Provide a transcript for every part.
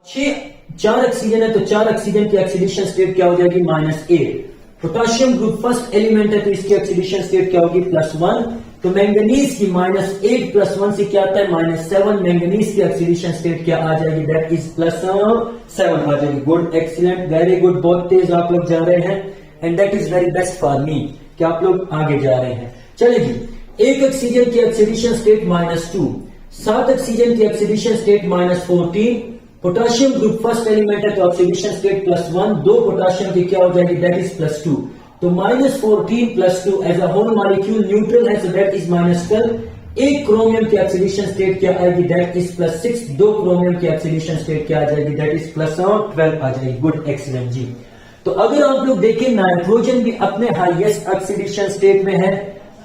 चार ऑक्सीजन है तो चार ऑक्सीजन की ऑक्सीडेशन स्टेट क्या हो जाएगी -8। पोटाशियम ग्रुप फर्स्ट एलिमेंट है तो इसकी ऑक्सीडेशन स्टेट क्या होगी +1। तो मैंगनीज की -8 + 1 से क्या आता है -7। मैंगनीज की ऑक्सीडेशन स्टेट क्या आ जाएगी दैट इज +7 आ जाएगी। गुड, एक्सीलेंट, वेरी गुड, बहुत तेज आप लोग जा रहे हैं and that is very best for me कि आप लोग आगे जा रहे हैं। चलिए जी, एक ऑक्सीजन की ऑक्सीडेशन स्टेट -2, 7 ऑक्सीजन की oxidation state -14। Potassium group first element है तो ऑक्सीडेशन स्टेट +1, 2 पोटाशियम की क्या हो जाएगी दैट इज +2। तो -14 + 2 as a whole molecule neutral है सो दैट इज -12। एक क्रोमियम की ऑक्सीडेशन स्टेट क्या आएगी दैट इज +6। 2 क्रोमियम की ऑक्सीडेशन स्टेट क्या आ जाएगी दैट इज +12 आ जाएगी। गुड, एक्सीलेंट जी। तो अगर आप लोग देखें नाइट्रोजन भी अपने हाईएस्ट ऑक्सीडेशन स्टेट में है,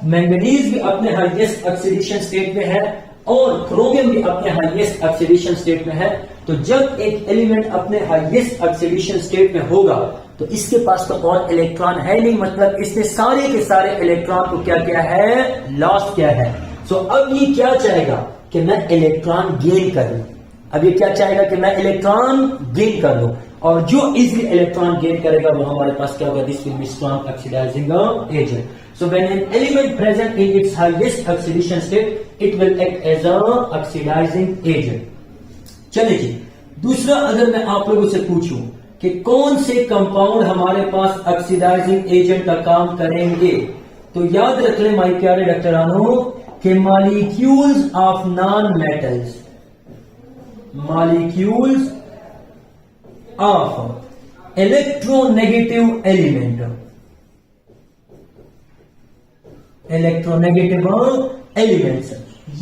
मैंगनीज भी अपने हाईएस्ट ऑक्सीडेशन स्टेट में है और क्रोमियम भी अपने हाईएस्ट ऑक्सीडेशन स्टेट में है। तो जब एक एलिमेंट अपने हाईएस्ट ऑक्सीडेशन स्टेट में होगा तो इसके पास तो और इलेक्ट्रॉन है नहीं, मतलब इसने सारे के सारे इलेक्ट्रॉन को क्या किया है, लॉस किया है। सो अब ये क्या चाहेगा कि मैं इलेक्ट्रॉन गेन कर लूं। अब ये क्या चाहेगा कि मैं इलेक्ट्रॉन गेन कर लूं और जो इजीली इलेक्ट्रॉन गेन करेगा वो हमारे पास क्या होगा, this will be strong oxidizing agent. So when an element present in its highest oxidation state, it will act as a oxidizing agent. चलिए जी, दूसरा अगर मैं आप लोगों से पूछूं कि कौन से कंपाउंड हमारे पास ऑक्सीडाइजिंग एजेंट का काम करेंगे, तो याद रख लें माय प्यारे डॉक्टरानों कि molecules of non metals, molecules of electronegative element, electronegative elements,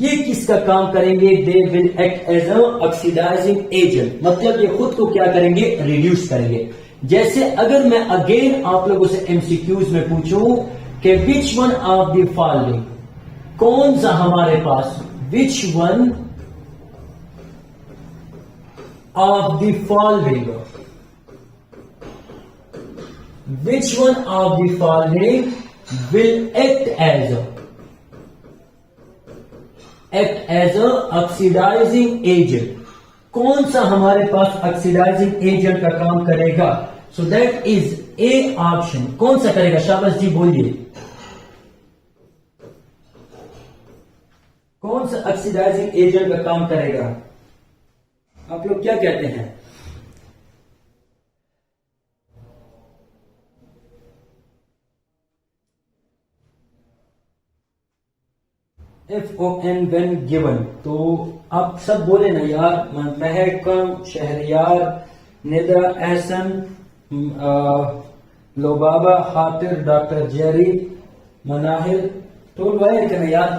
ये किसका काम करेंगे, they will act as a oxidizing agent. मतलब ये खुद को क्या करेंगे, रिड्यूस करेंगे। जैसे अगर मैं अगेन आप लोगों से एमसीक्यूज में पूछूं कि which one of the following, कौन सा हमारे पास, which one of the following, which one of the following will act as a oxidizing agent, कौन सा हमारे पास ऑक्सीडाइजिंग एजेंट का काम करेगा, सो दैट इज ए ऑप्शन। कौन सा करेगा, शाबाश जी बोलिए, कौन सा ऑक्सीडाइजिंग एजेंट का काम करेगा, आप लोग क्या कहते हैं। FON when given, तो आप सब बोले ना यार, महकम, शहरियार, निद्रा, एहसन, लोबाबा, खातिर, डॉक्टर जेरी, मनाहिर, तो वायर कहना यार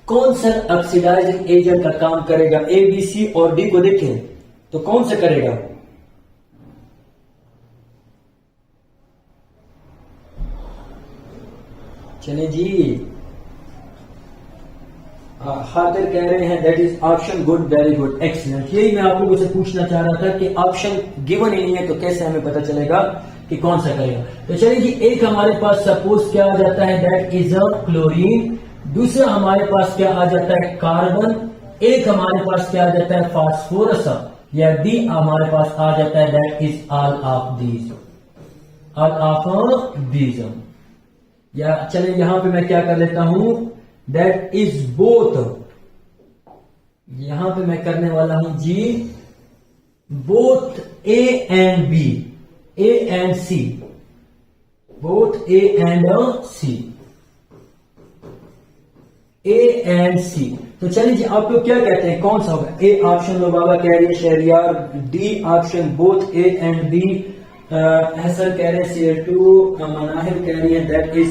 कौन सा ऑक्सीडाइजिंग एजेंट का काम करेगा। A, B, C और D को देखें तो कौन सा करेगा, चले जी, खातिर कह रहे हैं that is option. Good, very good, excellent. यही मैं आप लोगों से पूछना चाह रहा था कि ऑप्शन गिवन ही नहीं है तो कैसे हमें पता चलेगा कि कौन सा करेगा। तो चलिए जी, एक हमारे पास सपोज क्या आ जाता है दैट इज अ क्लोरीन, दूसरा हमारे पास क्या आ जाता है कार्बन, एक हमारे पास क्या आ जाता है फास्फोरस, या डी हमारे पास आ जाता है that is all of these, all of these. या चलिए यहां पे मैं क्या कर लेता हूं, दैट इज बोथ, यहां पे मैं करने वाला हूं जी both A and B, A and C, both A and C, A and C. तो चलिए जी, आप लोग क्या कहते हैं कौन सा होगा, ए ऑप्शन लो बाबा कह रही है Shahryar, D option both A and B, Hasan कह रहे हैं Cl2, मनाहिर कह रही है दैट इज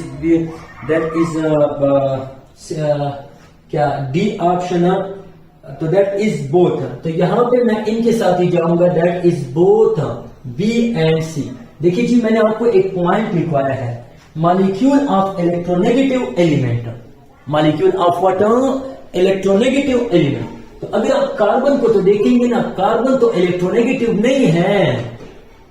क्या डी ऑप्शन, तो दैट इज बोथ। तो यहां पे मैं इनके साथ ही जाऊंगा, that is both B and C. देखिए जी, मैंने आपको एक पॉइंट लिखवाया है, molecule of electronegative element, molecule of what, electronegative element. तो अगर आप कार्बन को तो देखेंगे ना, कार्बन तो इलेक्ट्रोनेगेटिव नहीं है,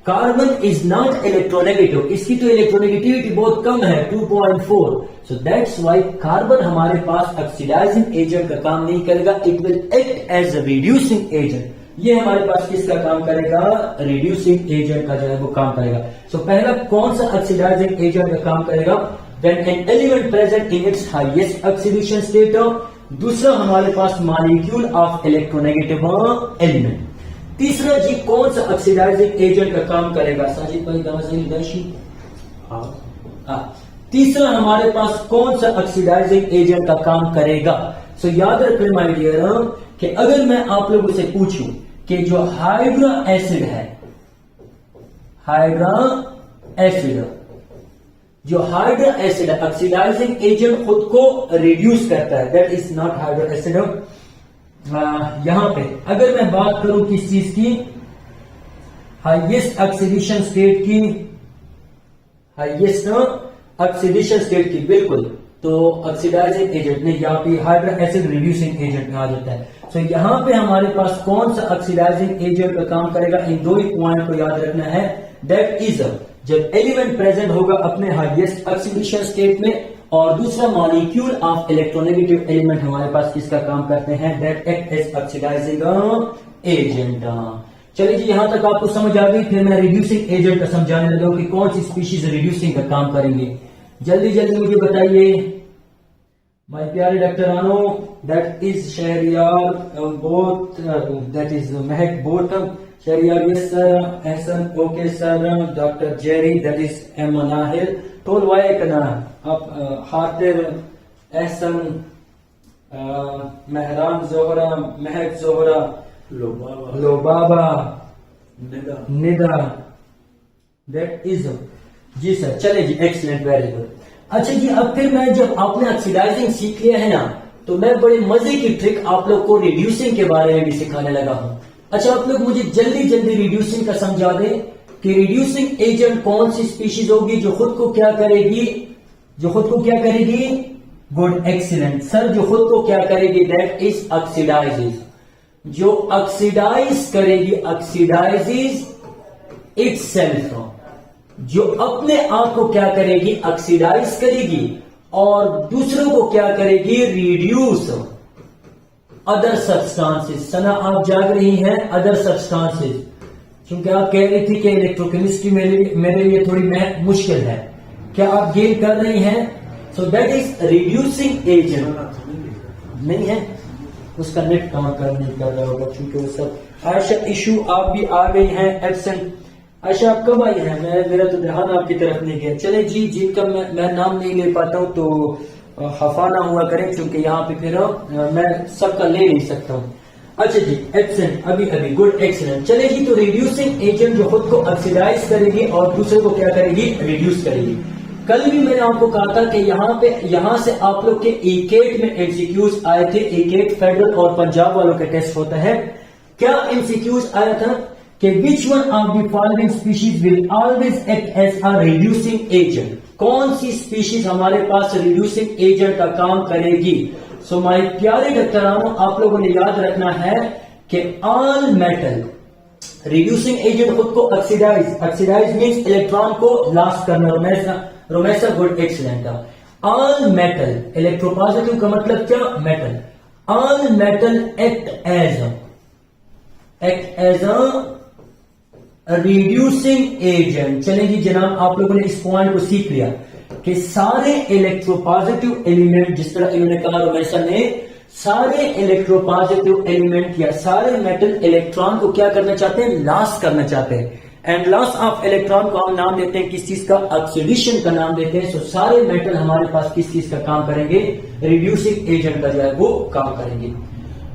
कार्बन इज नॉट इलेक्ट्रोनेगेटिव, इसकी तो इलेक्ट्रोनेगेटिविटी बहुत कम है 2.4। सो दैट्स व्हाई कार्बन हमारे पास ऑक्सीडाइजिंग एजेंट का काम नहीं करेगा, it will act as a reducing agent. ये हमारे पास किसका काम करेगा, रिड्यूसिंग एजेंट का जो है वो काम करेगा। सो पहला कौन सा ऑक्सीडाइजिंग एजेंट का काम करेगा, when an element present in its highest oxidation state. दूसरा हमारे पास मॉलिक्यूल ऑफ इलेक्ट्रोनेगेटिव एलिमेंट। तीसरा जी कौन सा ऑक्सीडाइजिंग एजेंट का काम करेगा, साजिद भाई दर्शी। तीसरा हमारे पास कौन सा ऑक्सीडाइजिंग एजेंट का काम करेगा। सो याद रखें माय डियर कि अगर मैं आप लोगों से पूछूं कि जो हाइड्रा एसिड है, हाइड्रा एसिड, जो हाइड्रा एसिड ऑक्सीडाइजिंग एजेंट खुद को रिड्यूस करता है, that is not hydra acid. यहां पे अगर मैं बात करूं किस चीज की, हाईएस्ट ऑक्सीडेशन स्टेट की, हाईएस्ट ऑक्सीडेशन स्टेट की, बिल्कुल, तो ऑक्सीडाइजिंग एजेंट ने यहाँ पे हाइड्रा एसिड रिड्यूसिंग एजेंट में आ जाता है। सो यहां पे हमारे पास कौन सा ऑक्सीडाइजिंग एजेंट का काम करेगा, इन दो ही पॉइंट को याद रखना है। दैट इज जब एलिमेंट प्रेजेंट होगा अपने हाईएस्ट ऑक्सीडेशन स्टेट में, और दूसरा मॉलिक्यूल ऑफ इलेक्ट्रोनेगेटिव एलिमेंट हमारे पास किसका काम करते हैं, that act as oxidizing agent. चलिए जी यहां तक आपको समझ आ गई। फिर मैं रिड्यूसिंग एजेंट का समझाने लगा कि कौन सी स्पीशीज रिड्यूसिंग का काम करेंगे। जल्दी जल्दी मुझे बताइए माय प्यारे डॉक्टर रानो। That is Shahryar both, that is Mehak both, Shahryar yes sir, Ehsan okay sir, doctor Jerry that is Manahil, टोल वाई कना आप हातिर एहसन, महरान जोहरा, महक जोहरा, लोबाबा, निदा, दैट इज जी सर। चले जी, एक्सीलेंट, वेरी गुड। अच्छा जी अब फिर मैं, जब आपने ऑक्सीडाइजिंग सीख लिया है ना, तो मैं बड़े मजे की ट्रिक आप लोग को रिड्यूसिंग के बारे में भी सिखाने लगा हूं। अच्छा आप लोग मुझे जल्दी जल्दी रिड्यूसिंग का समझा दें कि रिड्यूसिंग एजेंट कौन सी स्पीशीज होगी जो खुद को क्या करेगी, जो खुद को क्या करेगी, गुड, एक्सीलेंट सर, जो खुद को क्या करेगी, दैट इज ऑक्सीडाइजेज, जो ऑक्सीडाइज करेगी, ऑक्सीडाइजेज इटसेल्फ, जो अपने आप को क्या करेगी, ऑक्सीडाइज करेगी, और दूसरों को क्या करेगी, रिड्यूस अदर सब्सटेंसेस। सना आप जाग रही हैं, अदर सब्सटेंसेस, क्योंकि आप कह रही थी कि इलेक्ट्रोकेमिस्ट्री मेरे लिए थोड़ी मुश्किल है, क्या आप गेन कर रही हैं। सो दैट इज रिड्यूसिंग एजेंट। नहीं है, उसका नेट काम नहीं कर रहा होगा, क्योंकि वो सब। आयशा इशू आप भी आ गई हैं, एब्सेंट। आयशा आप कब आई हैं, मेरा तो ध्यान आपकी तरफ नहीं गया। चले जी, जिनका मैं नाम नहीं ले पाता हूं तो खफा ना हुआ करें, क्योंकि यहाँ पे फिर मैं सबका ले नहीं सकता हूँ। अच्छा जी, एब्सेंट, अभी अभी, गुड, एक्सीलेंट। चले जी, तो रिड्यूसिंग एजेंट जो खुद को ऑक्सीडाइज करेगी और दूसरे को क्या करेगी, रिड्यूस करेगी। कल भी मैंने आपको कहा था कि यहां से आप लोग के एकेट में एमसीक्यूज आए थे। एकेट फेडरल और पंजाब वालों का टेस्ट होता है। क्या एमसीक्यूज आया था कि which one of the following species will always act as a reducing agent, कौन सी स्पीशीज हमारे पास रिड्यूसिंग एजेंट का काम करेगी। सो माय प्यारे डॉक्टरानों, आप लोगों ने याद रखना है कि ऑल मेटल, रिड्यूसिंग एजेंट खुद को ऑक्सीडाइज मीन्स इलेक्ट्रॉन को लॉस्ट करना, Romesa good, excellent. All metal, electropositive का मतलब क्या, metal, all metal act as a reducing agent. चलेगी जनाब, आप लोगों ने इस पॉइंट को सीख लिया कि सारे इलेक्ट्रोपॉजिटिव एलिमेंट, जिस तरह इन्होंने कहा रोमेसा ने, सारे इलेक्ट्रोपॉजिटिव एलिमेंट या सारे मेटल इलेक्ट्रॉन को क्या करना चाहते हैं, लॉस करना चाहते हैं। एंड लॉस ऑफ इलेक्ट्रॉन को हम नाम देते हैं किस चीज का, ऑक्सीडेशन का नाम देते हैं। सो सारे मेटल हमारे पास किस चीज का काम करेंगे, रिड्यूसिंग एजेंट का जो है वो काम करेंगे।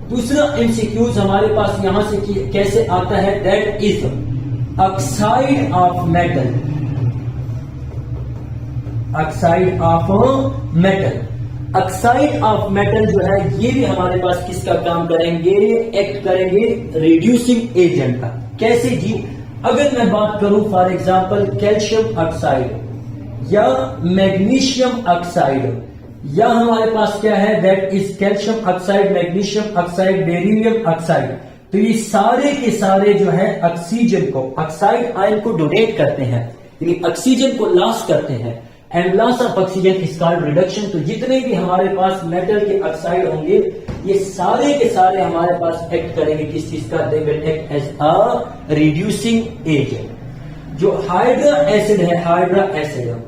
दूसरा एमसीक्यूज हमारे पास यहां से कैसे आता है, that is oxide of metal, oxide of metal. Oxide of metal जो है ये भी हमारे पास किसका काम करेंगे, एक्ट करेंगे रिड्यूसिंग एजेंट का। कैसे जी, अगर मैं बात करूं फॉर एग्जांपल कैल्शियम ऑक्साइड या मैग्नीशियम ऑक्साइड, या हमारे पास क्या है, that is calcium oxide, magnesium oxide, beryllium oxide. तो ये सारे के सारे जो है ऑक्सीजन को, ऑक्साइड आयन को डोनेट करते हैं, यानी ऑक्सीजन को लॉस करते हैं। And loss of oxygen is called reduction. तो जितने भी हमारे पास मेटल के ऑक्साइड होंगे ये सारे के सारे हमारे पास एक्ट करेंगे किस चीज का, they will act as a reducing agent. जो हाइड्रा एसिड है, हाइड्रा एसिड है,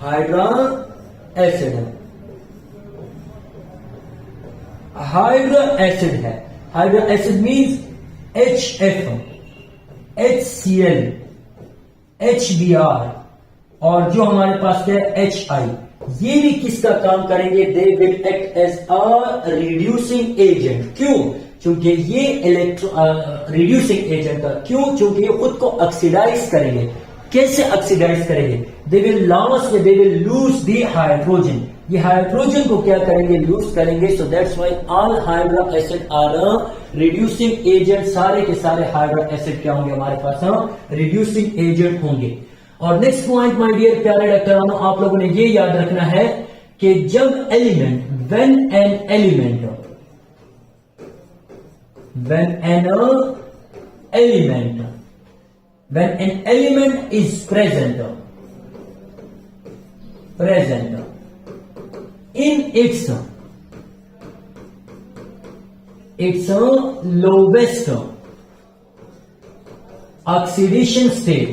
हाइड्रा एसिड है, हाइड्रा एसिड है, hydra acid means HF, HCl, HBr और जो हमारे पास है HI, ये भी किसका काम करेंगे, they will act as a reducing agent. क्यों? क्योंकि ये रिड्यूसिंग एजेंट का, क्यों? क्योंकि ये खुद को ऑक्सीडाइज करेंगे। कैसे ऑक्सीडाइज करेंगे, they will loss, they will lose the hydrogen, ये हाइड्रोजन को क्या करेंगे, लूज करेंगे। So that's why all hydra acid are reducing agent, सारे के सारे हाइड्रा एसिड क्या होंगे हमारे पास, रिड्यूसिंग एजेंट होंगे। और नेक्स्ट पॉइंट माय डियर प्यारे डॉक्टरानों, आप लोगों ने ये याद रखना है कि जब element, when an element, when an element is present in its lowest oxidation state,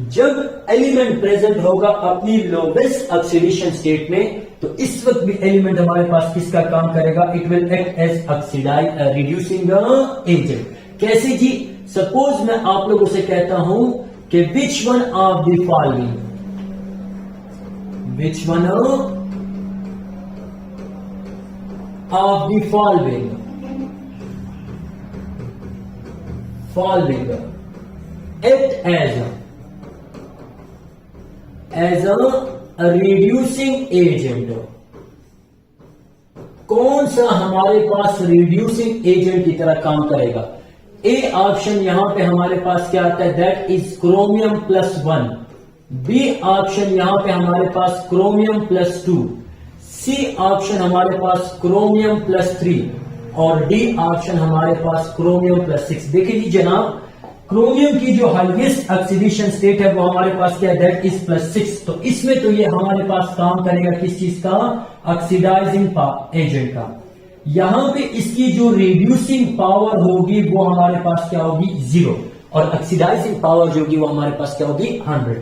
जब एलिमेंट प्रेजेंट होगा अपनी लोवेस्ट ऑक्सीडेशन स्टेट में, तो इस वक्त भी एलिमेंट हमारे पास किसका काम करेगा, it will act as oxidize reducing agent. कैसे जी? सपोज मैं आप लोगों से कहता हूं कि which one of the following, which one of the following act as a reducing agent, कौन सा हमारे पास रिड्यूसिंग एजेंट की तरह काम करेगा? ए ऑप्शन यहां पे हमारे पास क्या आता है, that is chromium +1, B option यहां पे हमारे पास क्रोमियम +2, सी ऑप्शन हमारे पास क्रोमियम +3 और डी ऑप्शन हमारे पास क्रोमियम +6। देखिए जी जनाब, क्रोमियम की जो हाईएस्ट ऑक्सीडेशन स्टेट है वो हमारे पास क्या है, दैट इज +6। तो इसमें तो ये हमारे पास काम करेगा किस चीज का, ऑक्सीडाइजिंग एजेंट का। यहां पे इसकी जो रिड्यूसिंग पावर होगी वो हमारे पास क्या होगी, 0, और ऑक्सीडाइजिंग पावर जो होगी वो हमारे पास क्या होगी, 100।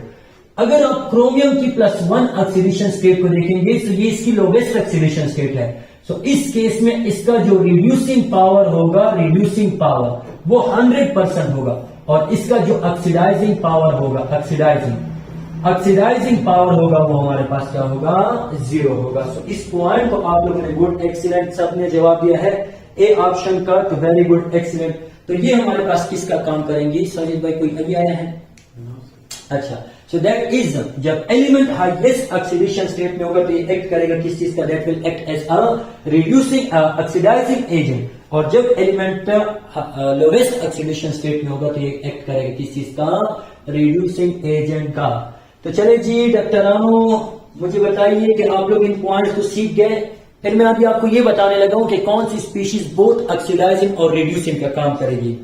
अगर आप क्रोमियम की +1 ऑक्सीडेशन स्टेट को देखेंगे तो ये इसकी लोवेस्ट ऑक्सीडेशन स्टेट है। सो इस केस में इसका जो रिड्यूसिंग पावर होगा, रिड्यूसिंग पावर वो 100% होगा, और इसका जो ऑक्सीडाइजिंग पावर होगा, ऑक्सीडाइजिंग पावर होगा वो हमारे पास क्या होगा, 0 होगा। सो इस पॉइंट को आप लोगों ने गुड, एक्सीलेंट, सबने जवाब दिया है ए ऑप्शन का, तो वेरी गुड, एक्सीलेंट। तो ये हमारे पास किसका काम करेंगी, साजिद भाई कोई अभी आया है? अच्छा, सो दैट इज, जब एलिमेंट हाईएस्ट ऑक्सीडेशन स्टेट में होगा तो ये एक्ट करेगा किस चीज का, that will act as a reducing oxidizing agent, और जब एलिमेंट लोवेस्ट ऑक्सीडेशन स्टेट में होगा तो ये एक्ट करेगा किस चीज का, रिड्यूसिंग एजेंट का। तो चले जी डॉक्टरानो, मुझे बताइए कि आप लोग इन पॉइंट्स को सीख गए। फिर मैं अभी आपको ये बताने लगा हूं कि कौन सी स्पीशीज बोथ ऑक्सीडाइजिंग और रिड्यूसिंग का काम करेगी।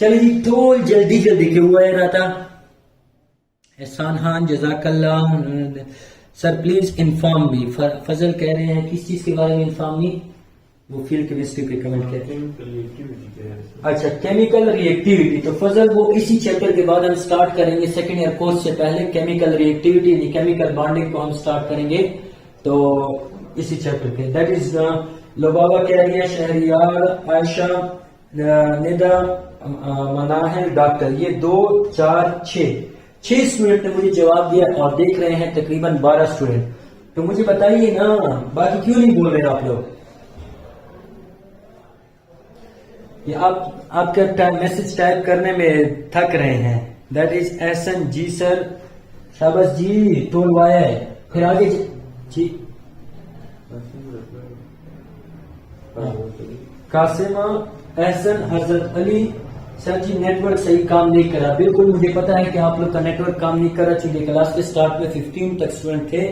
चलिए जी, तो जल्दी जल्दी क्यों हुआ रहा था, एहसान खान जज़ाकल्लाह sir please inform me. Fazal कह रहे हैं किस चीज के बारे में इन्फॉर्म मी, वो फील्ड केमिस्ट्री पे कमेंट कहते हैं। अच्छा, केमिकल रिएक्टिविटी, तो फजल वो इसी चैप्टर के बाद हम स्टार्ट करेंगे, सेकेंड ईयर कोर्स से पहले केमिकल रिएक्टिविटी यानी केमिकल बॉन्डिंग को हम स्टार्ट करेंगे, तो इसी चैप्टर के। दैट इज लोबावा कह रही है, शहरियार, आयशा, निदा, मनाहिल, डॉक्टर, ये 2 4 6 स्टूडेंट ने मुझे जवाब दिया और देख रहे हैं तकरीबन 12 स्टूडेंट। तो मुझे बताइए ना, बाकी क्यों नहीं बोल रहे आप लोग? ये आपका मैसेज टाइप करने में थक रहे हैं। That is Ehsan ji sir, शाबाश जी, तोलवाया है। फिर आगे जी, कासिमा, एहसन, हजरत अली, सर जी नेटवर्क सही काम नहीं करा। बिल्कुल मुझे पता है कि आप लोग का नेटवर्क काम नहीं कर रहा, चूंकि क्लास के स्टार्ट में 15 तक स्टूडेंट थे,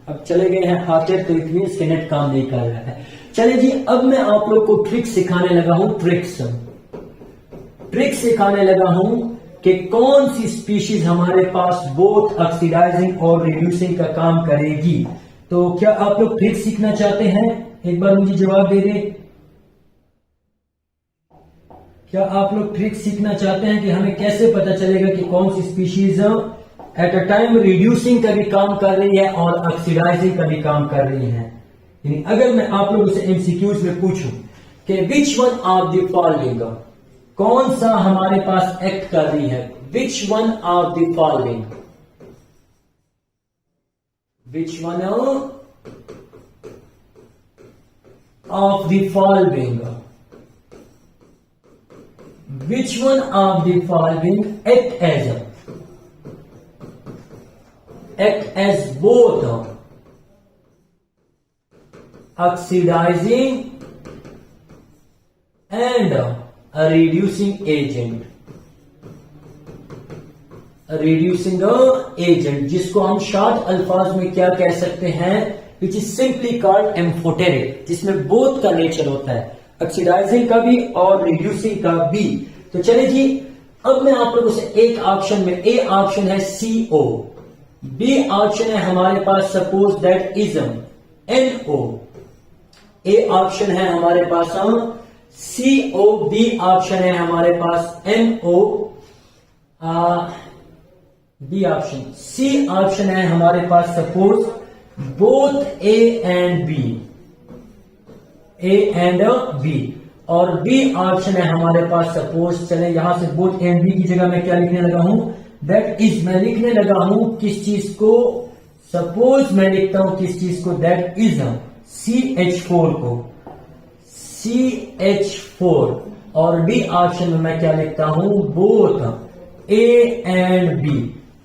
अब चले गए हैं हाजिर, तो इट मीन्स नेट काम नहीं कर रहा है। चलिए जी, अब मैं आप लोग को ट्रिक सिखाने लगा हूं, ट्रिक सिखाने लगा हूं कि कौन सी स्पीशीज हमारे पास बोथ ऑक्सीडाइजिंग और रिड्यूसिंग का काम करेगी। तो क्या आप लोग ट्रिक सीखना चाहते हैं? एक बार मुझे जवाब दे दें। क्या आप लोग ट्रिक सीखना चाहते हैं कि हमें कैसे पता चलेगा कि कौन सी species at a time reducing का भी काम कर रही है और ऑक्सीडाइजिंग का भी काम कर रही है? यानी अगर मैं आप लोगों से एमसीक्यूज में पूछूं कि which one of the following, कौन सा हमारे पास एक्ट कर रही है, विच one of the following, which one of the following, which one of the following act as both oxidizing and a reducing agent, reducing agent जिसको हम शॉर्ट अल्फाज में क्या कह सकते हैं, which is simply called amphoteric, जिसमें बोथ का नेचर होता है, ऑक्सीडाइजिंग का भी और रिड्यूसिंग का भी। तो चले जी, अब मैं आप लोगों से एक ऑप्शन में, ए ऑप्शन है CO, बी ऑप्शन है हमारे पास suppose that is NO, A option है हमारे पास CO, बी ऑप्शन है हमारे पास NO, B option, C option है हमारे पास suppose both A and B, A and B, और बी ऑप्शन है हमारे पास सपोज, चले यहां से बोथ ए एंड बी की जगह मैं क्या लिखने लगा हूं, दैट इज, मैं लिखने लगा हूं किस चीज को, सपोज मैं लिखता हूं किस चीज को, दैट इज CH4 को, CH4, और बी ऑप्शन में मैं क्या लिखता हूं, बोथ ए एंड बी।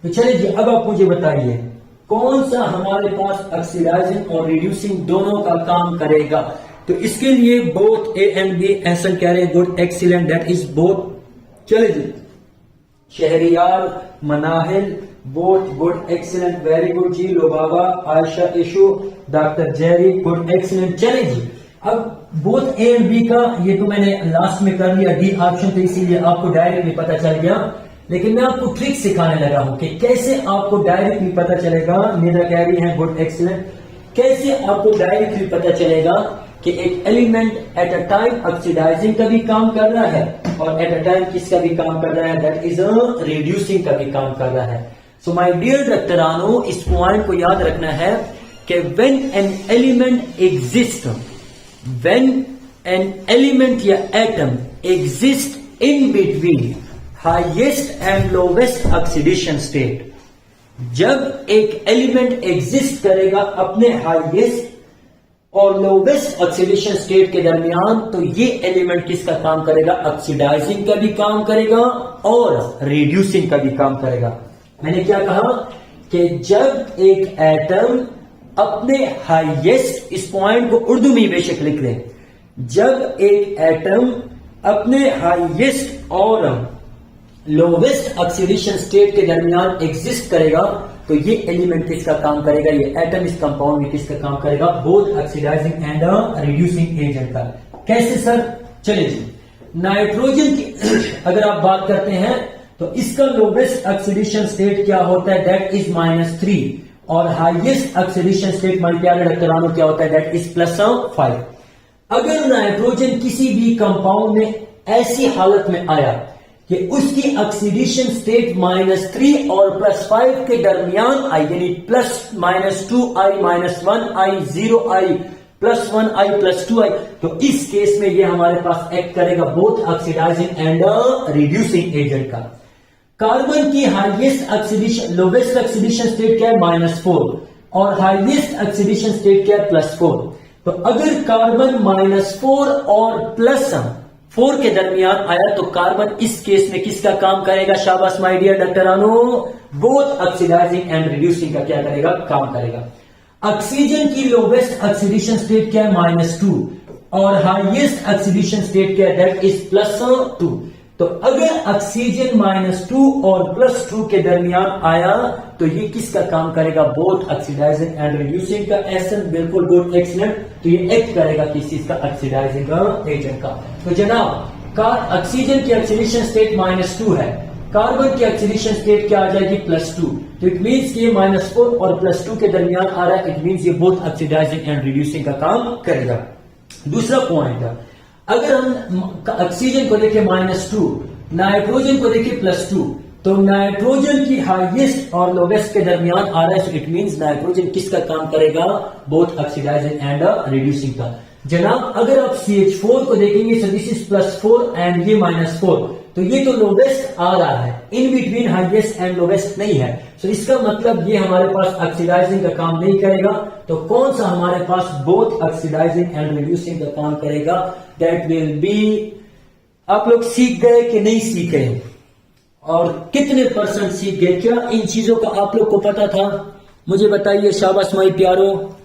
तो चलिए जी, अब आप मुझे बताइए कौन सा हमारे पास ऑक्सीडाइजिंग और रिड्यूसिंग दोनों का काम करेगा। तो इसके लिए बोथ ए एंड बी ऐसा कह रहे हैं, good, excellent, that is both. चले जी, Shahryar, Manahil, both, good, excellent, very good जी, Lubaba, Ayesha, Ishu, doctor Jerry, good, excellent. चले जी, अब बोथ ए एंड बी का ये तो मैंने लास्ट में कर लिया, डी ऑप्शन, तो इसीलिए आपको डायरेक्टली पता चल गया, लेकिन मैं आपको ट्रिक सिखाने लगा हूं कि कैसे आपको डायरेक्टली पता चलेगा। निदा कह रही है गुड, एक्सीलेंट, कैसे आपको डायरेक्टली पता चलेगा कि एक element at a time oxidizing का भी काम कर रहा है और एट अ टाइम किसका भी काम कर रहा है, दैट इज रिड्यूसिंग का भी काम कर रहा है। सो माय डियर डॉक्टरानो, इस पॉइंट को याद रखना है कि when an element exist, when an element या atom exist in between highest and lowest oxidation state, जब एक एलिमेंट एग्जिस्ट करेगा अपने हाईएस्ट और लोवेस्ट ऑक्सीडेशन स्टेट के दरमियान, तो ये एलिमेंट किसका काम करेगा, ऑक्सीडाइजिंग का भी काम करेगा और रिड्यूसिंग का भी काम करेगा। मैंने क्या कहा कि जब एक एटम अपने हाईएस्ट, इस पॉइंट को उर्दू में बेशक लिख लें, जब एक एटम अपने हाईएस्ट और लोवेस्ट ऑक्सीडेशन स्टेट के दरमियान एग्जिस्ट करेगा, तो ये एलिमेंट किसका काम करेगा, ये एटम इस कंपाउंड में किसका काम करेगा, both oxidizing and reducing agent का। कैसे सर? चले जी, नाइट्रोजन की अगर आप बात करते हैं तो इसका लोवेस्ट ऑक्सीडेशन स्टेट क्या होता है, दैट इज -3, और हाईएस्ट ऑक्सीडेशन स्टेट माय प्यारे डॉक्टरानो क्या होता है, दैट इज +5। अगर नाइट्रोजन किसी भी कंपाउंड में ऐसी हालत में आया कि उसकी ऑक्सीडेशन स्टेट -3 और +5 के दरमियान आई, यानी +-2i, -1i, 0i, +1i, +2i, तो इस केस में ये हमारे पास एक्ट करेगा both oxidizing and reducing agent का। कार्बन की highest oxidation, lowest oxidation state क्या है, -4, और हाईएस्ट ऑक्सीडेशन स्टेट क्या है, +4। तो अगर कार्बन -4 और +4 के दरमियान आया तो कार्बन इस केस में किसका काम करेगा, शाबाश माय डियर डॉक्टरानो, बोथ ऑक्सीडाइजिंग एंड रिड्यूसिंग का क्या करेगा, काम करेगा। ऑक्सीजन की लोवेस्ट ऑक्सीडेशन स्टेट क्या है, -2, और हाईएस्ट ऑक्सीडेशन स्टेट क्या है, दैट इज +2। तो अगर ऑक्सीजन -2 और +2 के दरमियान आया तो ये किसका काम करेगा, बोथ ऑक्सीडाइजिंग एंड रिड्यूसिंग का। एसन बिल्कुल गुड, एक्सीलेंट, तो ये एक्ट करेगा किस चीज का, ऑक्सीडाइजिंग एजेंट का। तो जनाब, ऑक्सीजन की ऑक्सीडेशन स्टेट -2 है, कार्बन की ऑक्सीडेशन स्टेट क्या आ जाएगी +2। तो इट मींस कि ये -4 और +2 के दरमियान आ रहा है, इट मींस ये बोथ ऑक्सीडाइजिंग एंड रिड्यूसिंग का काम करेगा। दूसरा पॉइंट, अगर हम ऑक्सीजन को देखें -2, नाइट्रोजन को देखें +2, तो नाइट्रोजन की हाईएस्ट और लोवेस्ट के दरमियान आ रहा है, सो इट मींस नाइट्रोजन किसका काम करेगा, बोथ ऑक्सीडाइजिंग एंड रिड्यूसिंग का। जनाब अगर आप CH4 को देखेंगे, सो दिस इज +4 एंड ये -4, तो ये तो लोवेस्ट आ रहा है, इन बिटवीन हाईएस्ट एंड लोवेस्ट नहीं है, सो इसका मतलब ये हमारे पास ऑक्सीडाइजिंग का काम नहीं करेगा। तो कौन सा हमारे पास बोथ ऑक्सीडाइजिंग एंड रिड्यूसिंग का काम करेगा, दैट विल बी। आप लोग सीख गए कि नहीं सीख गए, और कितने % सीख गए, क्या इन चीजों का आप लोग को पता था, मुझे बताइए। शाबाश माई प्यारो,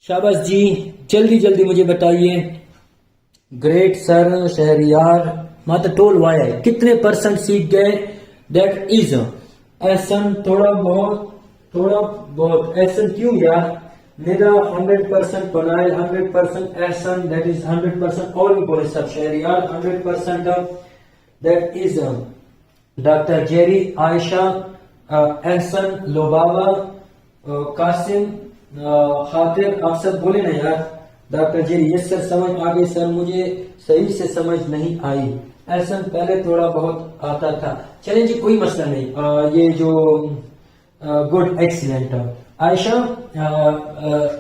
शाबाश जी, जल्दी जल्दी मुझे बताइए। ग्रेट सर, शहरियार, माता टोल वाया, कितने % सीख गए, दैट इज एसन। थोड़ा बहुत एसन क्यों यार, निदा 100%, पनाइल 100%, एसन दैट इज 100%, और भी बोले सब Shahryar 100%, that is doctor Jerry, Ayesha, Ehsan, Lubaba, Qasim, Khatir, आप सब बोले ना यार। डॉक्टर जेरी, यस सर समझ आ गई सर, मुझे सही से समझ नहीं आई। एहसन पहले थोड़ा बहुत आता था, चलें जी कोई मसला नहीं। ये जो गुड एक्सीलेंट। आयशा,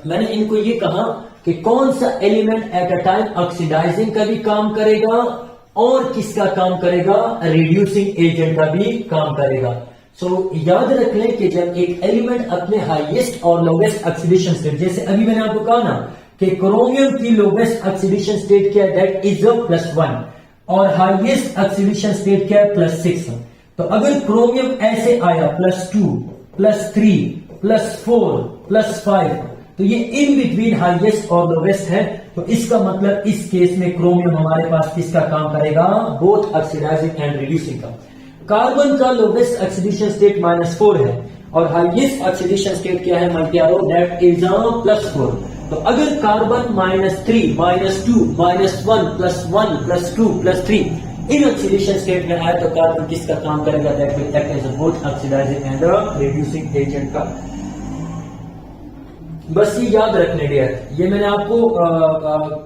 मैंने इनको ये कहा कि कौन सा element at a time oxidizing का भी काम करेगा और किसका काम करेगा, रिड्यूसिंग एजेंट का भी काम करेगा। सो याद रख लें कि जब एक एलिमेंट अपने हाईएस्ट और लोवेस्ट ऑक्सीडेशन स्टेट, जैसे अभी मैंने आपको कहा ना कि क्रोमियम की लोवेस्ट ऑक्सीडेशन स्टेट क्या है, दैट इज +1, और हाईएस्ट ऑक्सीडेशन स्टेट क्या है, +6। तो अगर क्रोमियम ऐसे आया +2, +3, +4, +5, तो ये इन बिटवीन हाईएस्ट और लोवेस्ट है, तो इसका मतलब इस केस में क्रोमियम हमारे पास किसका काम करेगा, बोथ ऑक्सीडाइजिंग एंड रिड्यूसिंग का। कार्बन का लोवेस्ट ऑक्सीडेशन स्टेट -4 है और हाईएस्ट ऑक्सीडेशन स्टेट क्या है माय प्यारो, दैट इज +4। तो अगर कार्बन -3, -2, -1, +1, +2, +3 इन ऑक्सीडेशन स्टेट में आए, तो कार्बन किसका काम करेगा, that will act as both oxidizing and reducing agent का। बस ये याद रखने डियर, ये मैंने आपको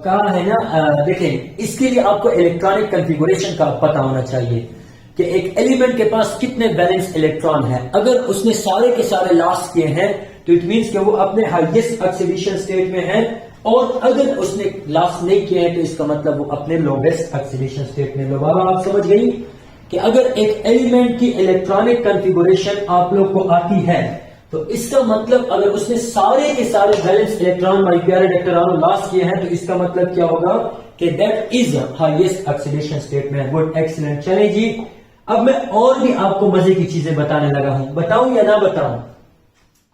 कहा है ना। देखें, इसके लिए आपको इलेक्ट्रॉनिक कॉन्फ़िगरेशन का पता होना चाहिए कि एक एलिमेंट के पास कितने बैलेंस इलेक्ट्रॉन है। अगर उसने सारे के सारे लॉस किए हैं, तो इट मींस कि वो अपने हाईएस्ट ऑक्सीडेशन स्टेट में है, और अगर उसने लॉस नहीं किए हैं, तो इसका मतलब वो अपने लोवेस्ट ऑक्सीडेशन स्टेट में। लो बाबा, आप समझ गई कि अगर एक एलिमेंट की इलेक्ट्रॉनिक कॉन्फ़िगरेशन आप लोग को आती है, तो इसका मतलब अगर उसने सारे के सारे बैलेंस इलेक्ट्रॉन, हमारे प्यारे इलेक्ट्रॉन लॉस किए हैं, तो इसका मतलब क्या होगा कि that is highest oxidation state में। Good excellent. चले जी, अब मैं और भी आपको मजे की चीजें बताने लगा हूं, बताऊं या ना बताऊं,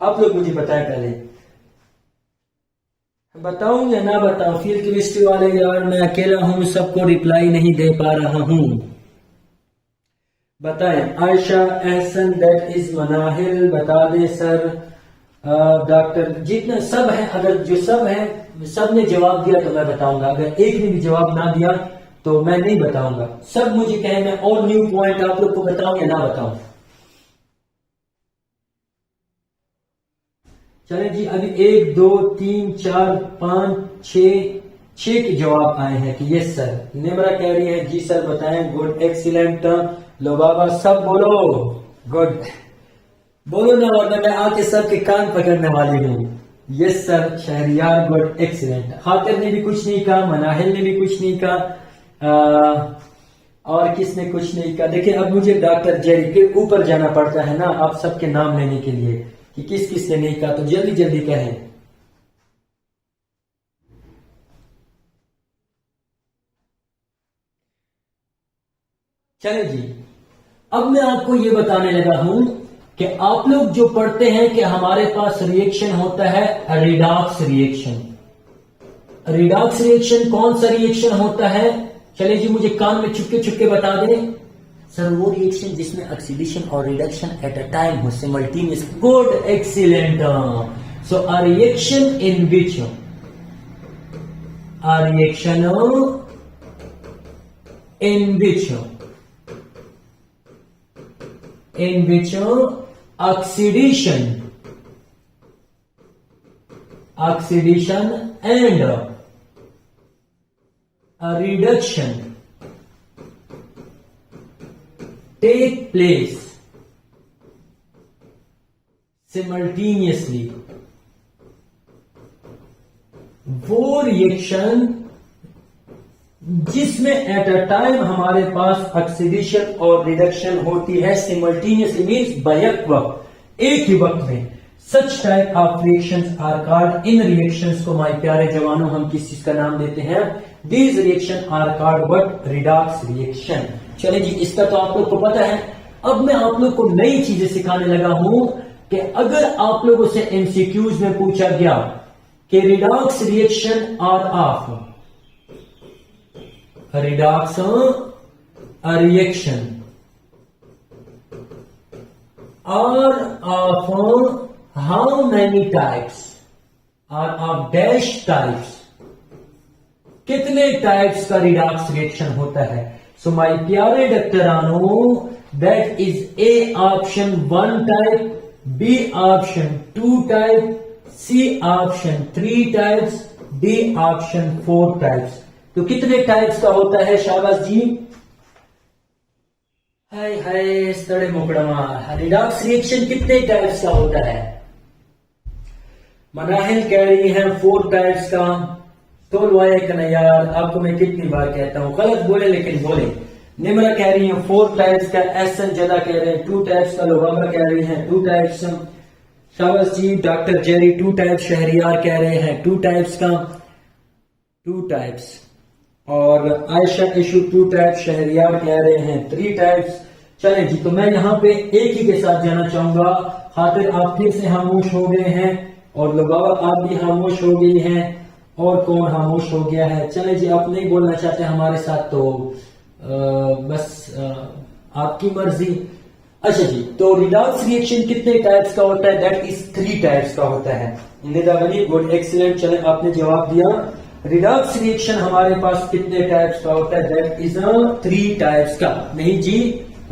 आप लोग मुझे बताएं पहले, बताऊं या ना बताऊं। फील्ड केमिस्ट्री वाले यार, मैं अकेला हूं, सबको रिप्लाई नहीं दे पा रहा हूं, बताएं। आयशा, एहसन, दैट इज मनाहिल, बता दे सर। डॉक्टर, जितने सब हैं, अगर जो सब हैं सब ने जवाब दिया तो मैं बताऊंगा, अगर एक ने भी जवाब ना दिया तो मैं नहीं बताऊंगा। सब मुझे कहें मैं और न्यू पॉइंट आप लोग को बताऊं या ना बताऊं। चलें जी, अभी 1, 2, 3, 4, 5, 6 के जवाब आए हैं कि यस सर। निमरा कह रही है जी सर बताएं। Good excellent. लो बाबा सब बोलो, गुड बोलो ना, वरना मैं आके सबके कान पकड़ने वाली हूँ। Yes sir Shahriyar, good excellent. खातिर ने भी कुछ नहीं कहा, मनाहिल ने भी कुछ नहीं कहा, और किसने कुछ नहीं कहा। देखिए अब मुझे डॉक्टर जेरी के ऊपर जाना पड़ता है ना आप सबके नाम लेने के लिए कि किस किस ने नहीं कहा, तो जल्दी जल्दी कहें। चले जी, अब मैं आपको यह बताने लगा हूं कि आप लोग जो पढ़ते हैं कि हमारे पास रिएक्शन होता है रिडॉक्स रिएक्शन। रिडॉक्स रिएक्शन कौन सा रिएक्शन होता है? चले जी, मुझे कान में चुपके चुपके बता दें। सर वो रिएक्शन जिसमें ऑक्सीडेशन और रिडक्शन एट अ टाइम हो, simultaneous. Good excellent. So a reaction in which in which oxidation and a reduction take place simultaneously. वो रिएक्शन जिसमें एट अ टाइम हमारे पास ऑक्सीडेशन और रिडक्शन होती है, सिमल्टेनियसली मीन्स बैक वक्त, एक ही वक्त में, such type of reactions are called, इन रिएक्शंस को माय प्यारे जवानों हम किस चीज का नाम देते हैं, these reaction are called what, redox reaction. चलिए जी, इसका तो आप लोग को पता है। अब मैं आप लोग को नई चीजें सिखाने लगा हूं कि अगर आप लोगों से एमसीक्यूज में पूछा गया कि redox reaction are of, redox a reaction are of how many types, are of dash types, कितने टाइप्स का रिडॉक्स रिएक्शन होता है। सो माय प्यारे डॉक्टरानो, that is A option 1 type, B option 2 type, C option 3 types, D option 4 types. तो कितने types का होता है शाबाश जी? हाय हाय सड़े मुकड़मा, रिडॉक्स रिएक्शन कितने टाइप्स का होता है? मनाहिल कह रही है 4 टाइप्स का। तो वाये कना यार, आपको मैं कितनी बार कहता हूं, गलत बोले लेकिन बोले। निमरा कह रही है 4 टाइप्स का, एहसन जदा कह रहे हैं 2 टाइप्स का, लोबाबा कह रही है 2 टाइप्स। शाबाश जी। डॉक्टर जेरी 2 टाइप्स, शहरियार कह रहे हैं 2 टाइप्स का, 2 टाइप्स। और आयशा इशू 2 टाइप्स, शहरियार कह रहे हैं 3 टाइप्स। चले जी, तो मैं यहाँ पे एक ही के साथ जाना चाहूंगा। खातिर आप फिर से खामोश हो गए हैं और लोबावा आप भी खामोश हो गई हैं, और कौन खामोश हो गया है? चले जी, आप नहीं बोलना चाहते हमारे साथ तो बस आपकी मर्जी। अच्छा जी, तो रिडॉक्स रिएक्शन कितने टाइप्स का होता है? दैट इज 3 टाइप्स का होता है। Nida very good, excellent. चले, आपने जवाब दिया। रिडॉक्स रिएक्शन हमारे पास कितने टाइप्स का होता है? दैट इज 3 टाइप्स का। नहीं जी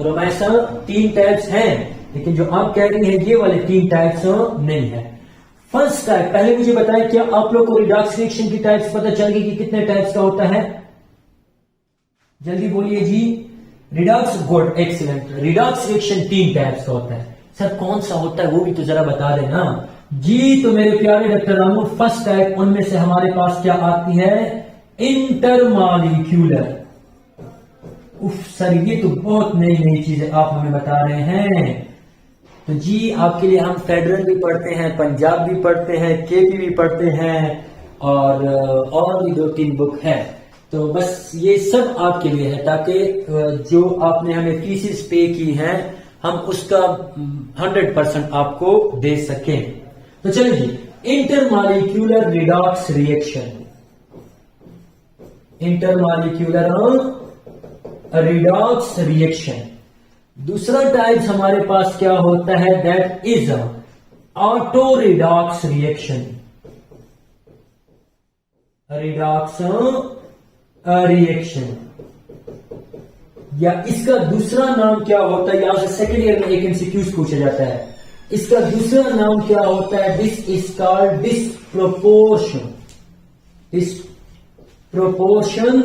रोमैसा, 3 टाइप्स हैं, लेकिन जो आप कह रही हैं ये वाले 3 टाइप्स नहीं है। फर्स्ट टाइप, पहले मुझे बताएं, क्या आप लोग को रिडॉक्स रिएक्शन की टाइप्स पता चल गई कि कितने टाइप्स का होता है? जल्दी बोलिए जी। Redox, good, excellent. Redox reaction 3 types का होता है। सर कौन सा होता है वो भी तो जरा बता देना जी। तो मेरे प्यारे डॉक्टर रामू, फर्स्ट टाइप उनमें से हमारे पास क्या आती है? इंटरमॉलिक्यूलर। उफ सर, ये तो बहुत नई नई चीजें आप हमें बता रहे हैं। तो जी आपके लिए हम फेडरल भी पढ़ते हैं, पंजाब भी पढ़ते हैं, केपी भी पढ़ते हैं, और भी 2-3 बुक है। तो बस ये सब आपके लिए है, ताकि जो आपने हमें फीसिस पे की है हम उसका 100% आपको दे सकें। तो चलिए जी, intermolecular redox reaction, intermolecular redox reaction. दूसरा टाइप हमारे पास क्या होता है? That is auto redox reaction, redox reaction, या इसका दूसरा नाम क्या होता है? यहां से सेकेंड ईयर में एक एमसीक्यूज पूछा जाता है। इसका दूसरा नाम क्या होता है? This is called disproportion, disproportion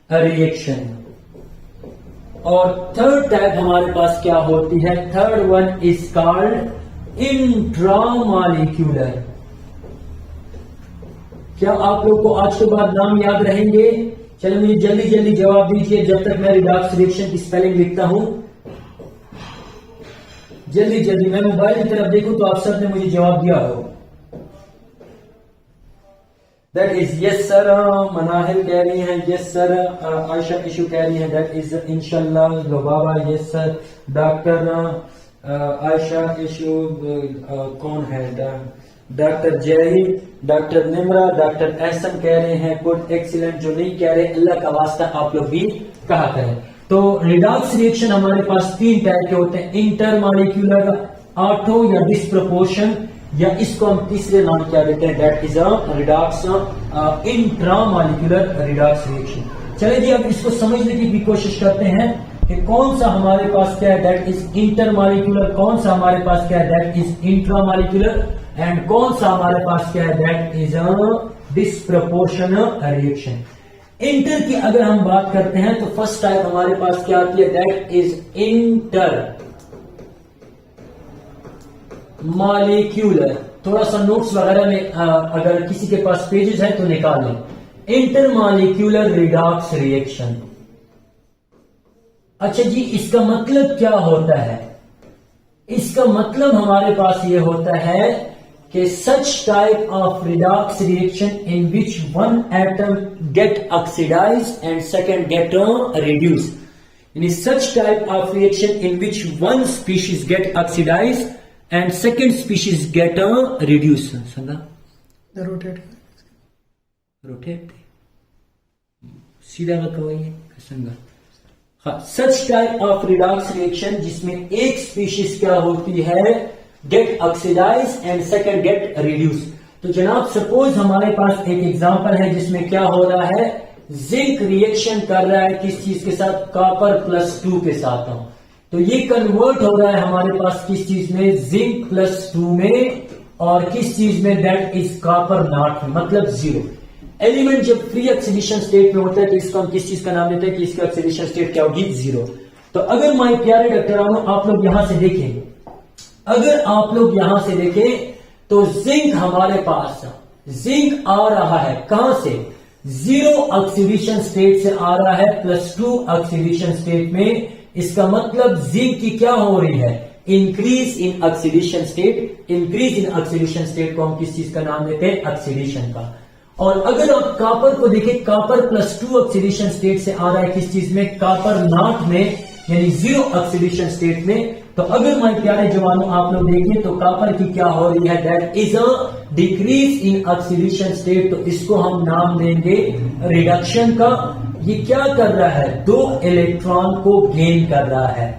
reaction. और थर्ड टाइप हमारे पास क्या होती है? Third one is called intramolecular. क्या आप लोग को आज के बाद नाम याद रहेंगे? चलिए मुझे जल्दी जल्दी जवाब दीजिए जब तक मैं रिडॉक्स रिएक्शन की स्पेलिंग लिखता हूं। जल्दी जल्दी, मैं मोबाइल की तरफ देखूं तो आप सब ने मुझे जवाब दिया हो। That is yes sir, Manahil कह रही हैं यस सर, आयशा इशू कह रही है दैट इज इंशाल्लाह, Lubaba yes sir, doctor Ayesha Ishu कौन है? Doctor Jerry, doctor Nimra, doctor Ehsan कह रहे हैं गुड, एक्सीलेंट। जो नहीं कह रहे अल्लाह का वास्ता आप लोग भी कहा करें। तो रिडॉक्स रिएक्शन हमारे पास 3 टाइप के होते हैं, इंटरमॉलिक्यूलर, ऑटो या डिस्प्रोपोर्शन, या इसको हम तीसरे नाम क्या देते हैं? That is redox intramolecular redox reaction. चलिए जी, अब इसको समझने की भी कोशिश करते हैं। कि कौन सा हमारे पास क्या है, दैट इज इंटरमॉलिक्यूलर, कौन सा हमारे पास क्या है, दैट इज इंट्रामॉलिक्यूलर, एंड कौन सा हमारे पास क्या है, that is a disproportional reaction. Inter की अगर हम बात करते हैं तो फर्स्ट टाइप हमारे पास क्या आती है, दैट इज इंटर मॉलिक्यूलर। थोड़ा सा नोट्स वगैरह में अगर किसी के पास पेजेस है तो निकाल लो। Intermolecular redox reaction. अच्छा जी, इसका मतलब क्या होता है? इसका मतलब हमारे पास ये होता है कि such type of redox reaction in which one atom get oxidized and second get reduced. In such type of reaction in which one species get oxidized and second species get reduced. समझा? The rotate. सीधा बताइए संगा। हाँ, such type of redox reaction जिसमें एक species क्या होती है, get oxidize and second get reduce. तो जनाब सपोज हमारे पास एक एग्जांपल है जिसमें क्या हो रहा है, जिंक रिएक्शन कर रहा है किस चीज के साथ, कॉपर +2 के साथ। तो ये कन्वर्ट हो रहा है हमारे पास किस चीज में, जिंक +2 में, और किस चीज में, दैट इज कॉपर नॉट में, मतलब 0। एलिमेंट जब फ्री ऑक्सीडेशन स्टेट में होता है तो इसको हम किस चीज का नाम देते हैं कि इसकी ऑक्सीडेशन स्टेट क्या होगी, 0। तो अगर माय प्यारे डॉक्टरानों आप लोग यहां से देखें, अगर आप लोग यहां से देखें तो जिंक हमारे पास, जिंक आ रहा है कहां से, 0 ऑक्सीडेशन स्टेट से आ रहा है +2 ऑक्सीडेशन स्टेट में। इसका मतलब जिंक की क्या हो रही है, increase in oxidation state. Increase in oxidation state को हम किस चीज का नाम देते हैं, ऑक्सीडेशन का। और अगर आप कॉपर को देखें, कॉपर +2 ऑक्सीडेशन स्टेट से आ रहा है किस चीज में, कॉपर नॉट में, यानी 0 ऑक्सीडेशन स्टेट में। तो अगर मेरे प्यारे जवानों आप लोग देखें तो कॉपर की क्या हो रही है, that is a decrease in oxidation state. तो इसको हम नाम देंगे रिडक्शन का। ये क्या कर रहा है, 2 इलेक्ट्रॉन को गेन कर रहा है।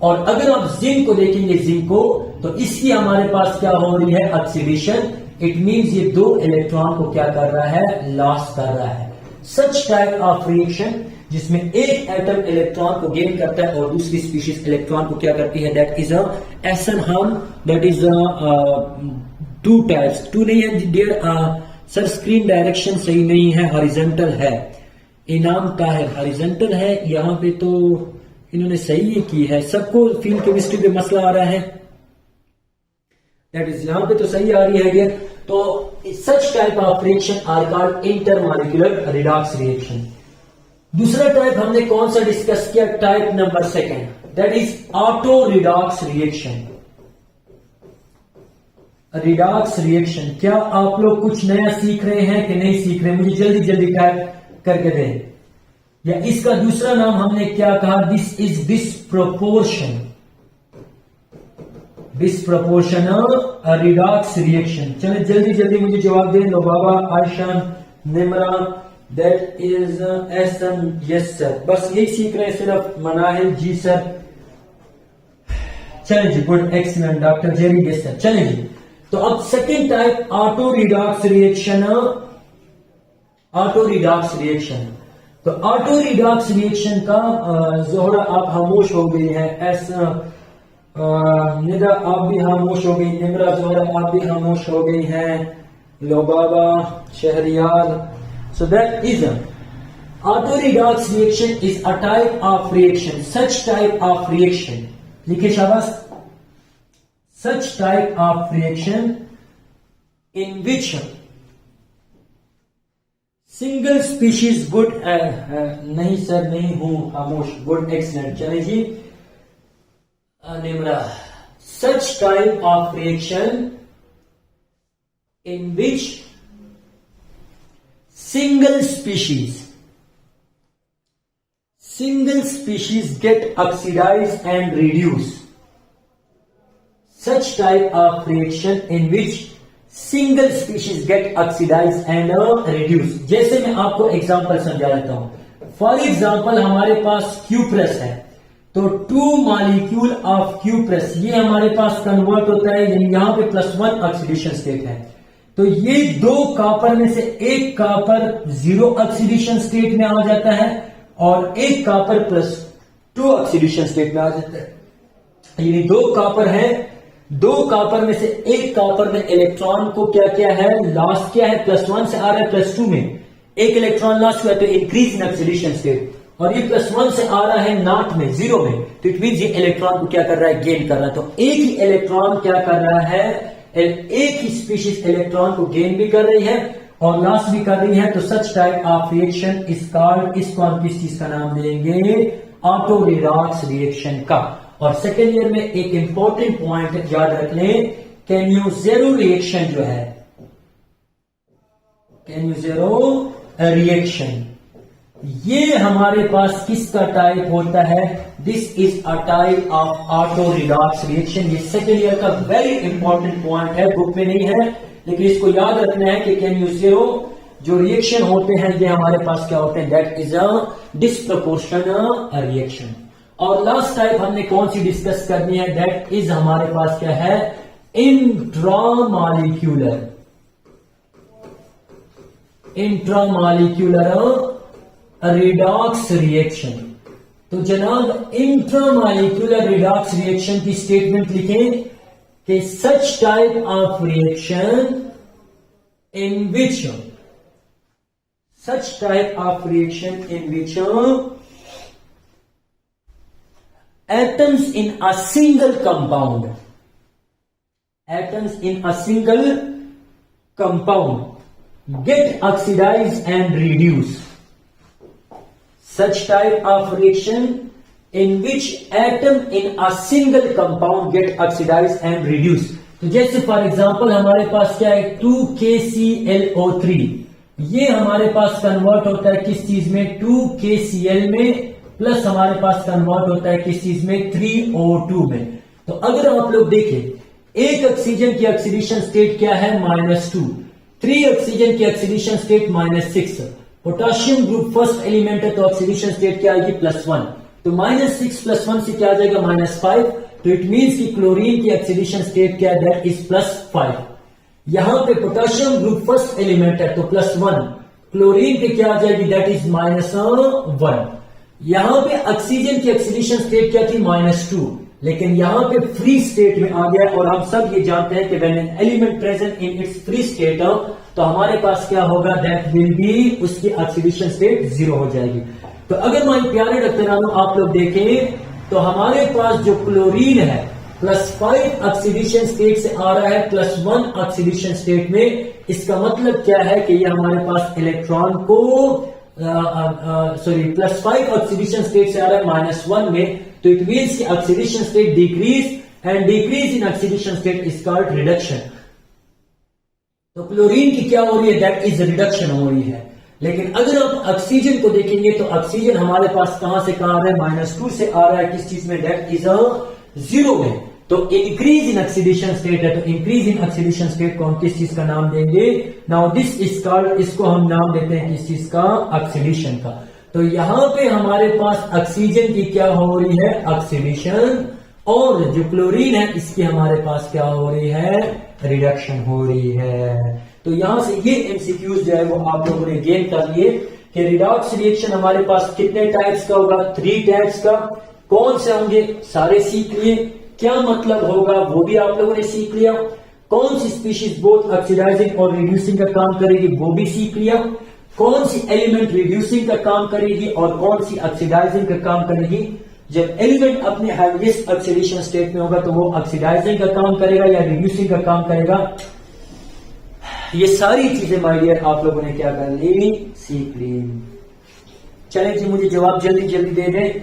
और अगर आप जिंक को देखेंगे, जिंक को, तो इसकी हमारे पास क्या हो रही है, ऑक्सीडेशन। इट मीन्स ये 2 इलेक्ट्रॉन को क्या कर रहा है, लॉस कर रहा है। सच टाइप ऑफ रिएक्शन जिसमें एक एटम इलेक्ट्रॉन को गेन करता है और दूसरी स्पीशीज इलेक्ट्रॉन को क्या करती है, दैट इज एसन हम, दैट इज 2 टाइप्स। 2 नहीं है डियर सर, स्क्रीन डायरेक्शन सही नहीं है, हॉरिजॉन्टल है। इनाम ताहिर हॉरिजॉन्टल है, यहां पे तो इन्होंने सही की है। सबको फील्ड केमिस्ट्री पे मसला आ रहा है, दैट इज यहां पे तो सही आ रही है डियर। तो such type of reaction are called intermolecular redox reaction. दूसरा टाइप हमने कौन सा डिस्कस किया, type number 2, that is auto redox reaction. Redox reaction, क्या आप लोग कुछ नया सीख रहे हैं कि नहीं सीख रहे, मुझे जल्दी जल्दी टाइप करके दें। या इसका दूसरा नाम हमने क्या कहा, this is disproportion, disproportional redox reaction. चले जल्दी जल्दी मुझे जवाब दें लो बाबा, आयशान, Nimra, that is Ehsan, yes sir. बस यही सीख रहे हैं सिर्फ, मनाहिल जी सर। चलें जी, good, excellent doctor Jerry, yes sir. चलें जी, तो अब second type auto redox reaction. Auto redox reaction, तो ऑटो रिडॉक्स रिएक्शन का जोहरा आप खामोश हो गई हैं, ऐसा निदा आप भी खामोश हो गई, निमरा जोहरा आप भी खामोश हो गई हैं, लोबाबा, Shahryar. So that is auto redox reaction is a type of reaction. Such type of reaction. लिखे शाबाश। Such type of reaction in which single species good नहीं सर नहीं हूं खामोश, गुड, एक्सीलेंट। चले जी Nimra, such type of reaction in which single species get oxidized and reduced. Such type of reaction in which single species get oxidized and reduced. जैसे मैं आपको example समझा देता हूं। फॉर एग्जांपल हमारे पास क्यूप्रस है, तो 2 मॉलिक्यूल ऑफ क्यूप्रस ये हमारे पास कन्वर्ट होता है, यानी यहां पे +1 ऑक्सीडेशन स्टेट है। तो ये 2 कॉपर में से एक कॉपर 0 ऑक्सीडेशन स्टेट में आ जाता है और एक कॉपर टू ऑक्सीडेशन स्टेट में आ जाता है। यानी दो कॉपर है, दो कॉपर में से एक कॉपर में इलेक्ट्रॉन को क्या क्या है, लॉस क्या है, +1 से आ रहा है +2 में, एक इलेक्ट्रॉन लॉस हुआ तो इंक्रीज इन ऑक्सीडेशन स्टेट, और ये +1 से आ रहा है नॉट में, 0 में, तो इट मीन ये इलेक्ट्रॉन को क्या कर रहा है, गेन कर रहा है। तो एक ही इलेक्ट्रॉन क्या कर रहा है, एक ही स्पीशीज इलेक्ट्रॉन को गेन भी कर रही है और लॉस भी कर रही है। तो such type of reaction is called, इसको हम किस चीज का नाम देंगे, ऑटो रिडॉक्स रिएक्शन का। और सेकेंड ईयर में एक इंपॉर्टेंट पॉइंट याद रख लें, केन्यूज़ेरो रिएक्शन जो है, केन्यूज़ेरो रिएक्शन, ये हमारे पास किसका टाइप होता है, this is a type of auto redox reaction. ये सेकेंड ईयर का वेरी इंपॉर्टेंट पॉइंट है, बुक में नहीं है लेकिन इसको याद रखना है कि केन्यूज़ेरो जो रिएक्शन होते हैं ये हमारे पास क्या होते हैं, that is a disproportional reaction. और लास्ट टाइप हमने कौन सी डिस्कस करनी है, दैट इज हमारे पास क्या है, इंट्रामॉलिक्यूलर, इंट्रामॉलिक्यूलर रिडॉक्स रिएक्शन। तो जनाब इंट्रामॉलिक्यूलर रिडॉक्स रिएक्शन की स्टेटमेंट लिखें कि सच type of reaction in which, such type of reaction in which atoms in a single compound, atoms in a single compound get oxidized and reduced. Such type of reaction in which atom in a single compound get oxidized and reduced. तो जैसे for example हमारे पास क्या है, 2KClO3, ये हमारे पास convert होता है किस चीज में, 2KCl में, प्लस हमारे पास कन्वर्ट होता है किस चीज में, 3O2 में। तो अगर आप लोग देखें एक ऑक्सीजन की ऑक्सीडेशन स्टेट क्या है, -2, 3 ऑक्सीजन की oxidation state -6, potassium group first element है तो ऑक्सीडेशन स्टेट क्या आएगी, +1, तो -6 + 1 से क्या आ जाएगा, -5, तो इट मींस कि क्लोरीन की ऑक्सीडेशन स्टेट क्या है, दैट इज +5। यहां पे पोटेशियम ग्रुप फर्स्ट एलिमेंट है तो +1, क्लोरीन पे क्या आ जाएगी, दैट इज -1। यहां पे ऑक्सीजन की ऑक्सीडेशन स्टेट क्या थी, -2, लेकिन यहां पे फ्री स्टेट में आ गया। और हम सब ये जानते हैं कि when an element present in its free state तो हमारे पास क्या होगा, दैट विल बी, उसकी ऑक्सीडेशन स्टेट 0 हो जाएगी। तो अगर हमारे प्यारे डॉक्टरानों आप लोग देखें तो हमारे पास जो क्लोरीन है +5 ऑक्सीडेशन स्टेट से आ रहा है +1 ऑक्सीडेशन स्टेट में, इसका मतलब क्या है कि ये हमारे पास इलेक्ट्रॉन को +5 ऑक्सीडेशन स्टेट से आ रहा है -1 में, तो इट मींस कि oxidation state decrease, and decrease in oxidation state is called reduction. तो क्लोरीन की क्या हो रही है, दैट इज रिडक्शन हो रही है। लेकिन अगर आप ऑक्सीजन को देखेंगे तो ऑक्सीजन हमारे पास कहां से कहां आ रहा है, -2 से आ रहा है किस चीज में, दैट इज 0 में। तो इंक्रीज इन ऑक्सीडेशन स्टेट है, तो इंक्रीज इन ऑक्सीडेशन स्टेट को हम किस चीज का नाम देंगे, नाउ दिस इज कॉल्ड, इसको हम नाम देते हैं किस चीज का, ऑक्सीडेशन का। तो यहां पे हमारे पास ऑक्सीजन की क्या हो रही है, ऑक्सीडेशन, और जो क्लोरीन है इसकी हमारे पास क्या हो रही है, रिडक्शन हो रही है। तो यहां से ये एमसीक्यूज जो है वो आप लोगों ने गेन कर लिए कि रिडॉक्स रिएक्शन हमारे पास कितने टाइप्स का होगा, 3 टाइप्स का। कौन से होंगे, सारे सीख लिए, क्या मतलब होगा वो भी आप लोगों ने सीख लिया, कौन सी स्पीशीज बोथ ऑक्सीडाइजिंग और रिड्यूसिंग का काम करेगी वो भी सीख लिया, कौन सी एलिमेंट रिड्यूसिंग का काम करेगी और कौन सी ऑक्सीडाइजिंग का काम करेगी। जब एलिमेंट अपने हाईएस्ट ऑक्सीडेशन स्टेट में होगा तो वो ऑक्सीडाइजिंग का काम करेगा या रिड्यूसिंग का काम करेगा। ये सारी चीजें माय डियर आप लोगों ने क्या कर ली, सीख ली। चलें जी, मुझे जवाब जल्दी जल्दी दे दें,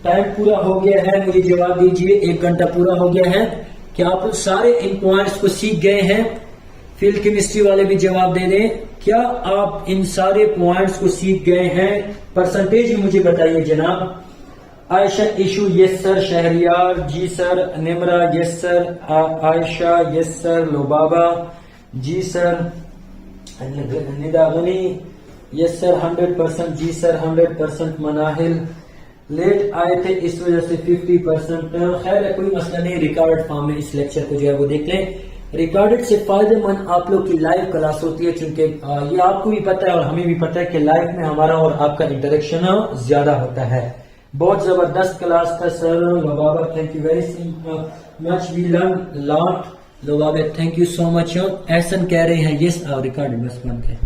टाइम पूरा हो गया है, मुझे जवाब दीजिए, 1 घंटा पूरा हो गया है। क्या आप सारे इन पॉइंट्स को सीख गए हैं? फील्ड केमिस्ट्री वाले भी जवाब दे दें, क्या आप इन सारे पॉइंट्स को सीख गए हैं? परसेंटेज ही मुझे बताइए जनाब। Ayesha Ishu yes sir, Shahryar ji sir, Nimra yes sir, Ayesha yes sir, Lubaba ji sir, निदागनी यस सर 100%, जी सर 100%, मनाहिल लेट आए थे इस वजह से 50%। खैर है, कोई मसला नहीं, रिकॉर्ड फॉर्म में इस लेक्चर को जो है वो देख लें। रिकॉर्डेड से फायदेमंद आप लोग की लाइव क्लास होती है, चूंकि ये आपको भी पता है और हमें भी पता है कि लाइव में हमारा और आपका इंटरेक्शन ज्यादा होता है। बहुत जबरदस्त क्लास था sir Lubaba, thank you very much, we learn lot Lubaba, thank you so much. Ehsan कह रहे हैं यस रिकॉर्डिंग बस बंद है।